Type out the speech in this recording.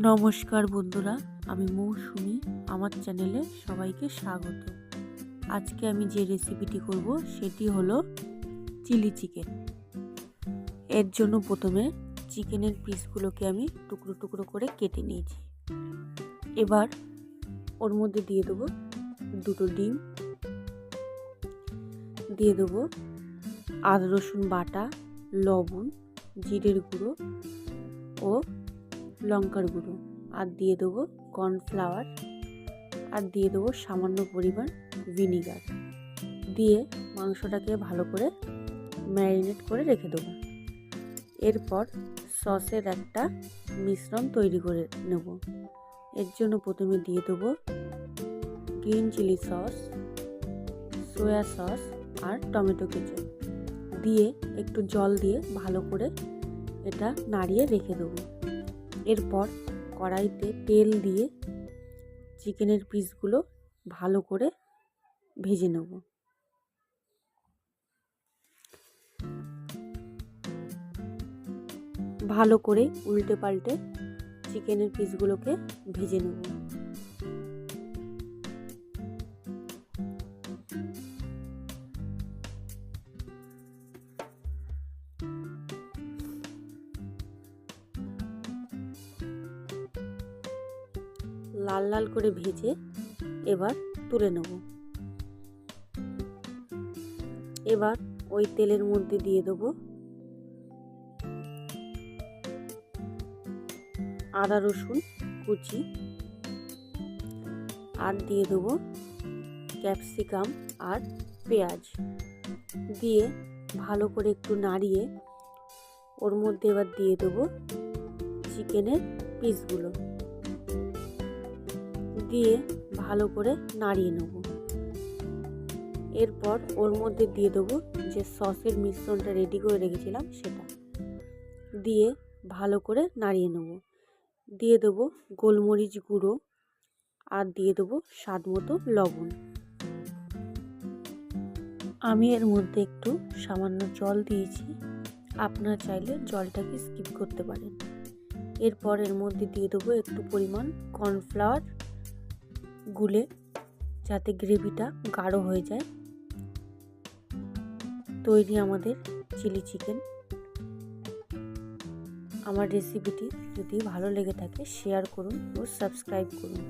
নমস্কার বন্ধুরা, আমি মৌসুমি। আমার চ্যানেলে সবাইকে স্বাগত। আজকে আমি যে রেসিপিটি করব সেটি হলো চিলি চিকেন। এর জন্য প্রথমে চিকেনের পিসগুলোকে আমি টুকরো টুকরো করে কেটে নিয়েছি। এবার ওর মধ্যে দিয়ে দেবো দুটো ডিম, দিয়ে দেবো আদা রসুন বাটা, লবণ, জিরের গুঁড়ো ও লঙ্কার গুঁড়ো, আর দিয়ে দেবো কর্নফ্লাওয়ার, আর দিয়ে দেবো সামান্য পরিমাণ ভিনিগার। দিয়ে মাংসটাকে ভালো করে ম্যারিনেট করে রেখে দেবো। এরপর সসের একটা মিশ্রণ তৈরি করে নেব। এর জন্য প্রথমে দিয়ে দেবো green chilli sauce, soya sauce আর টমেটো কেচাপ। দিয়ে একটু জল দিয়ে ভালো করে এটা নাড়িয়ে রেখে দেবো। এরপর কড়াইতে তেল দিয়ে চিকেনের পিসগুলো ভালো করে ভেজে নেব। ভালো করে উল্টে পাল্টে চিকেনের পিসগুলোকে ভেজে নেব। লাল লাল করে ভেজে এবার তুলে নেব। এবার ওই তেলের মধ্যে দিয়ে দেবো আদা রসুন কুচি, আর দিয়ে দেবো ক্যাপসিকাম আর পেঁয়াজ। দিয়ে ভালো করে একটু নাড়িয়ে ওর মধ্যে এবার দিয়ে দেবো চিকেনের পিসগুলো, দিয়ে ভালো করে নাড়িয়ে নেব। এরপর ওর মধ্যে দিয়ে দেবো যে সসের মিশ্রণটা রেডি করে রেখেছিলাম সেটা, দিয়ে ভালো করে নাড়িয়ে নেব। দিয়ে দেবো গোলমরিচ গুঁড়ো, আর দিয়ে দেবো স্বাদ মতো লবণ। আমি এর মধ্যে একটু সামান্য জল দিয়েছি, আপনারা চাইলে জলটাকে স্কিপ করতে পারেন। এরপর এর মধ্যে দিয়ে দেবো একটু পরিমাণ কর্নফ্লাওয়ার গুলে, যাতে গ্রেভিটা গাঢ় হয়ে যায়। তৈরি আমাদের চিলি চিকেন। আমার রেসিপিটি যদি ভালো লেগে থাকে শেয়ার করুন ও সাবস্ক্রাইব করুন।